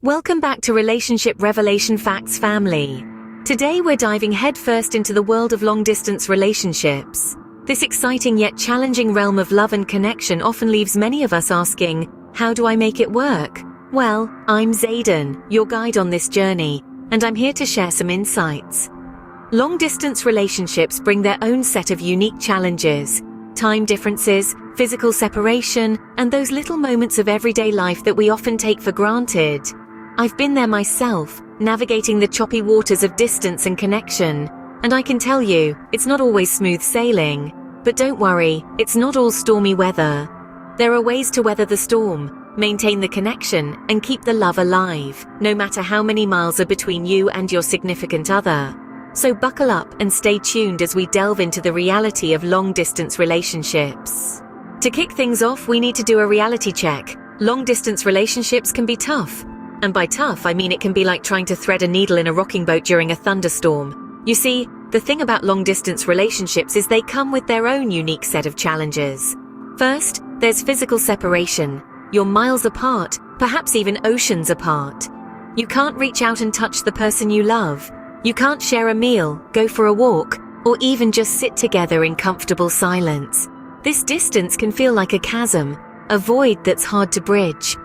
Welcome back to Relationship Revelation Facts family. Today we're diving headfirst into the world of long-distance relationships. This exciting yet challenging realm of love and connection often leaves many of us asking, how do I make it work? Well, I'm Zayden, your guide on this journey, and I'm here to share some insights. Long-distance relationships bring their own set of unique challenges. Time differences, physical separation, and those little moments of everyday life that we often take for granted. I've been there myself, navigating the choppy waters of distance and connection, and I can tell you, it's not always smooth sailing. But don't worry, it's not all stormy weather. There are ways to weather the storm, maintain the connection, and keep the love alive, no matter how many miles are between you and your significant other. So buckle up and stay tuned as we delve into the reality of long-distance relationships. To kick things off, we need to do a reality check. Long-distance relationships can be tough. And by tough, I mean it can be like trying to thread a needle in a rocking boat during a thunderstorm. You see, the thing about long-distance relationships is they come with their own unique set of challenges. First, there's physical separation. You're miles apart, perhaps even oceans apart. You can't reach out and touch the person you love. You can't share a meal, go for a walk, or even just sit together in comfortable silence. This distance can feel like a chasm, a void that's hard to bridge.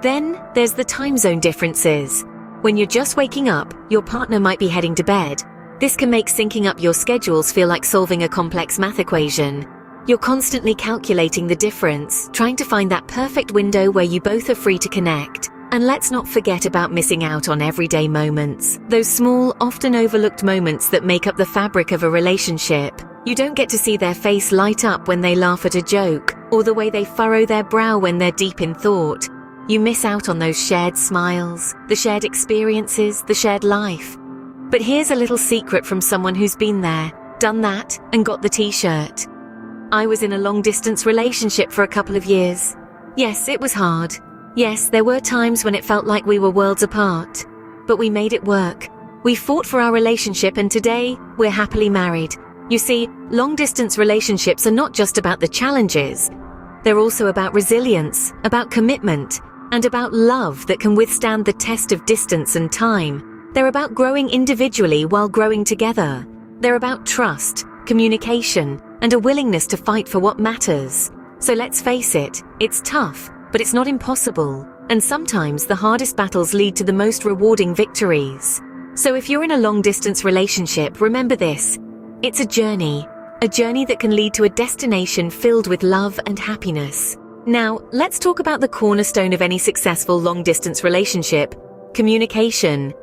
Then, there's the time zone differences. When you're just waking up, your partner might be heading to bed. This can make syncing up your schedules feel like solving a complex math equation. You're constantly calculating the difference, trying to find that perfect window where you both are free to connect. And let's not forget about missing out on everyday moments. Those small, often overlooked moments that make up the fabric of a relationship. You don't get to see their face light up when they laugh at a joke, or the way they furrow their brow when they're deep in thought. You miss out on those shared smiles, the shared experiences, the shared life. But here's a little secret from someone who's been there, done that, and got the t-shirt. I was in a long-distance relationship for a couple of years. Yes, it was hard. Yes, there were times when it felt like we were worlds apart. But we made it work. We fought for our relationship, and today, we're happily married. You see, long-distance relationships are not just about the challenges. They're also about resilience, about commitment, and about love that can withstand the test of distance and time. They're about growing individually while growing together. They're about trust, communication, and a willingness to fight for what matters. So let's face it, it's tough, but it's not impossible. And sometimes the hardest battles lead to the most rewarding victories. So if you're in a long-distance relationship, remember this. It's a journey that can lead to a destination filled with love and happiness. Now, let's talk about the cornerstone of any successful long-distance relationship: communication.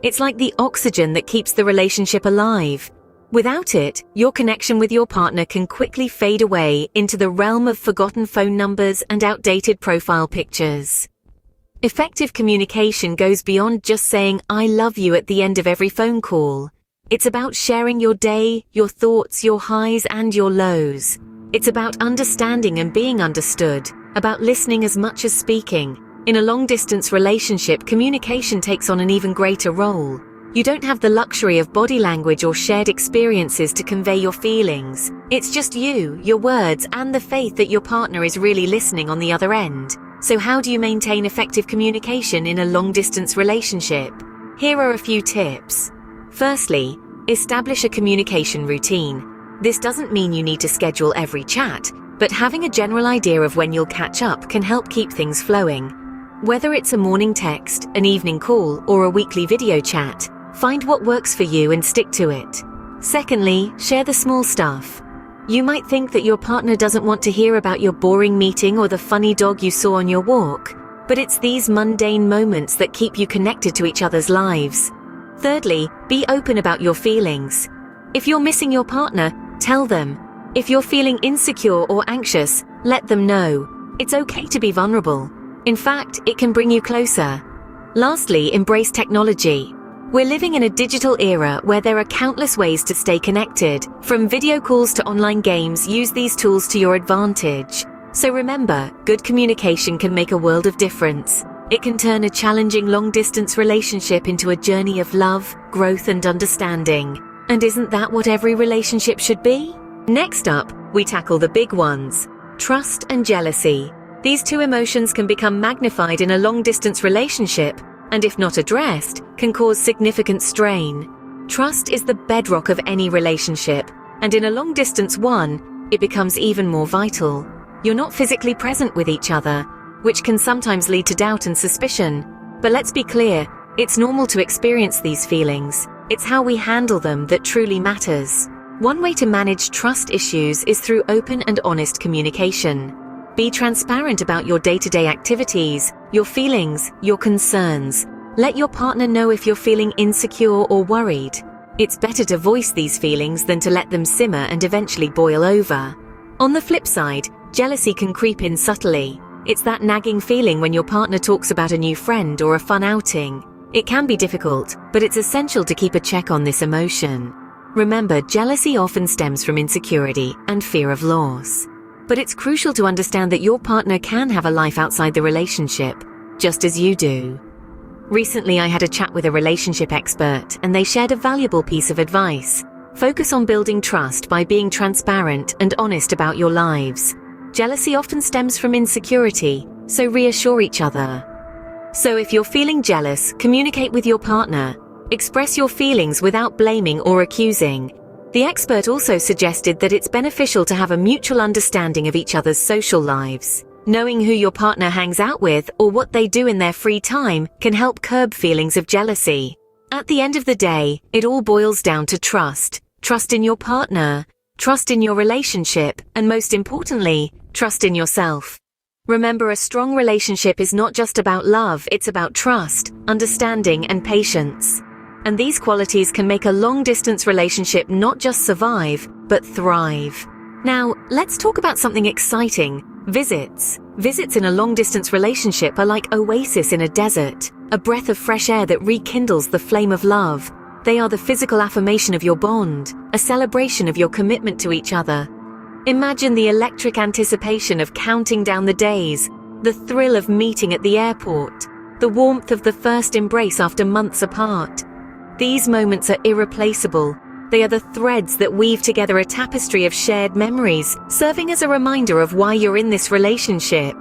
It's like the oxygen that keeps the relationship alive. Without it, your connection with your partner can quickly fade away into the realm of forgotten phone numbers and outdated profile pictures. Effective communication goes beyond just saying "I love you" at the end of every phone call. It's about sharing your day, your thoughts, your highs and your lows. It's about understanding and being understood, about listening as much as speaking. In a long-distance relationship, communication takes on an even greater role. You don't have the luxury of body language or shared experiences to convey your feelings. It's just you, your words, and the faith that your partner is really listening on the other end. So how do you maintain effective communication in a long-distance relationship? Here are a few tips. Firstly, establish a communication routine. This doesn't mean you need to schedule every chat, but having a general idea of when you'll catch up can help keep things flowing. Whether it's a morning text, an evening call, or a weekly video chat, find what works for you and stick to it. Secondly, share the small stuff. You might think that your partner doesn't want to hear about your boring meeting or the funny dog you saw on your walk, but it's these mundane moments that keep you connected to each other's lives. Thirdly, be open about your feelings. If you're missing your partner, tell them. If you're feeling insecure or anxious, let them know. It's okay to be vulnerable. In fact, it can bring you closer. Lastly, embrace technology. We're living in a digital era where there are countless ways to stay connected. From video calls to online games, use these tools to your advantage. So remember, good communication can make a world of difference. It can turn a challenging long-distance relationship into a journey of love, growth, and understanding. And isn't that what every relationship should be? Next up, we tackle the big ones: trust and jealousy. These two emotions can become magnified in a long-distance relationship, and if not addressed, can cause significant strain. Trust is the bedrock of any relationship, and in a long-distance one, it becomes even more vital. You're not physically present with each other, which can sometimes lead to doubt and suspicion. But let's be clear, it's normal to experience these feelings. It's how we handle them that truly matters. One way to manage trust issues is through open and honest communication. Be transparent about your day-to-day activities, your feelings, your concerns. Let your partner know if you're feeling insecure or worried. It's better to voice these feelings than to let them simmer and eventually boil over. On the flip side, jealousy can creep in subtly. It's that nagging feeling when your partner talks about a new friend or a fun outing. It can be difficult, but it's essential to keep a check on this emotion. Remember, jealousy often stems from insecurity and fear of loss. But it's crucial to understand that your partner can have a life outside the relationship, just as you do. Recently, I had a chat with a relationship expert, and they shared a valuable piece of advice. Focus on building trust by being transparent and honest about your lives. Jealousy often stems from insecurity, so reassure each other. So if you're feeling jealous, communicate with your partner. Express your feelings without blaming or accusing. The expert also suggested that it's beneficial to have a mutual understanding of each other's social lives. Knowing who your partner hangs out with or what they do in their free time can help curb feelings of jealousy. At the end of the day, it all boils down to trust. Trust in your partner, trust in your relationship, and most importantly, trust in yourself. Remember, a strong relationship is not just about love, it's about trust, understanding, and patience. And these qualities can make a long-distance relationship not just survive, but thrive. Now, let's talk about something exciting: visits. Visits in a long-distance relationship are like oasis in a desert, a breath of fresh air that rekindles the flame of love. They are the physical affirmation of your bond, a celebration of your commitment to each other. Imagine the electric anticipation of counting down the days, the thrill of meeting at the airport, the warmth of the first embrace after months apart. These moments are irreplaceable. They are the threads that weave together a tapestry of shared memories, serving as a reminder of why you're in this relationship.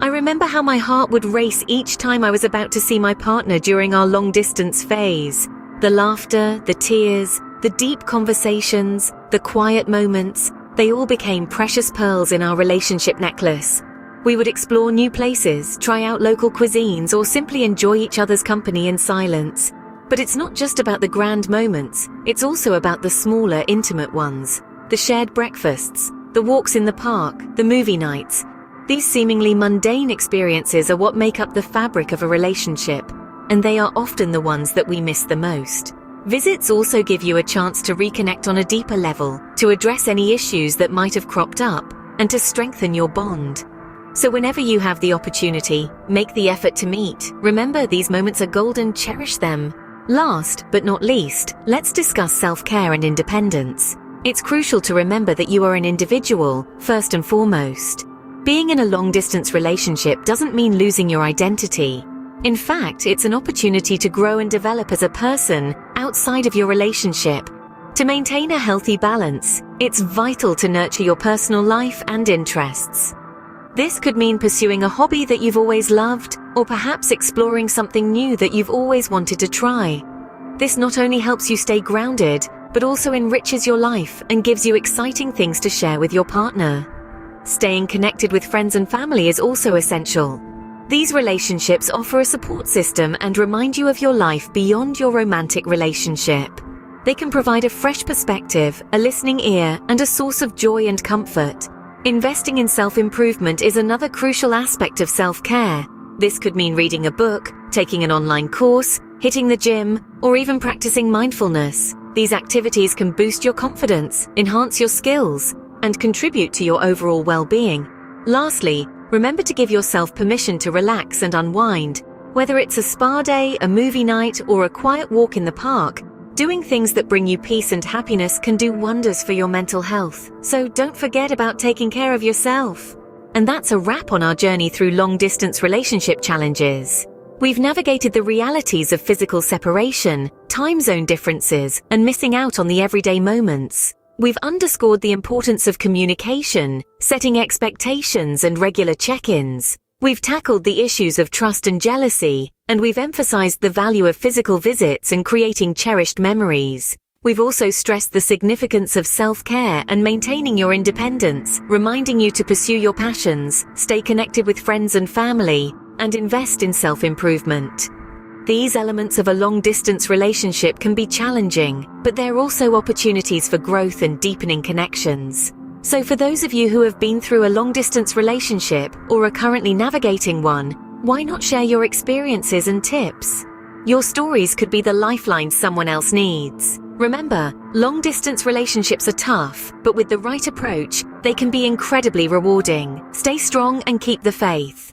I remember how my heart would race each time I was about to see my partner during our long-distance phase. The laughter, the tears, the deep conversations, the quiet moments, they all became precious pearls in our relationship necklace. We would explore new places, try out local cuisines, or simply enjoy each other's company in silence. But it's not just about the grand moments, it's also about the smaller, intimate ones. The shared breakfasts, the walks in the park, the movie nights. These seemingly mundane experiences are what make up the fabric of a relationship, and they are often the ones that we miss the most. Visits also give you a chance to reconnect on a deeper level, to address any issues that might have cropped up, and to strengthen your bond. So whenever you have the opportunity, make the effort to meet. Remember, these moments are golden, cherish them. Last, but not least, let's discuss self-care and independence. It's crucial to remember that you are an individual, first and foremost. Being in a long-distance relationship doesn't mean losing your identity. In fact, it's an opportunity to grow and develop as a person outside of your relationship. To maintain a healthy balance, it's vital to nurture your personal life and interests. This could mean pursuing a hobby that you've always loved, or perhaps exploring something new that you've always wanted to try. This not only helps you stay grounded, but also enriches your life and gives you exciting things to share with your partner. Staying connected with friends and family is also essential. These relationships offer a support system and remind you of your life beyond your romantic relationship. They can provide a fresh perspective, a listening ear, and a source of joy and comfort. Investing in self-improvement is another crucial aspect of self-care. This could mean reading a book, taking an online course, hitting the gym, or even practicing mindfulness. These activities can boost your confidence, enhance your skills, and contribute to your overall well-being. Lastly, remember to give yourself permission to relax and unwind. Whether it's a spa day, a movie night, or a quiet walk in the park, doing things that bring you peace and happiness can do wonders for your mental health. So don't forget about taking care of yourself. And that's a wrap on our journey through long-distance relationship challenges. We've navigated the realities of physical separation, time zone differences, and missing out on the everyday moments. We've underscored the importance of communication, setting expectations, and regular check-ins. We've tackled the issues of trust and jealousy, and we've emphasized the value of physical visits and creating cherished memories. We've also stressed the significance of self-care and maintaining your independence, reminding you to pursue your passions, stay connected with friends and family, and invest in self-improvement. These elements of a long-distance relationship can be challenging, but they're also opportunities for growth and deepening connections. So for those of you who have been through a long-distance relationship or are currently navigating one, why not share your experiences and tips? Your stories could be the lifeline someone else needs. Remember, long-distance relationships are tough, but with the right approach, they can be incredibly rewarding. Stay strong and keep the faith.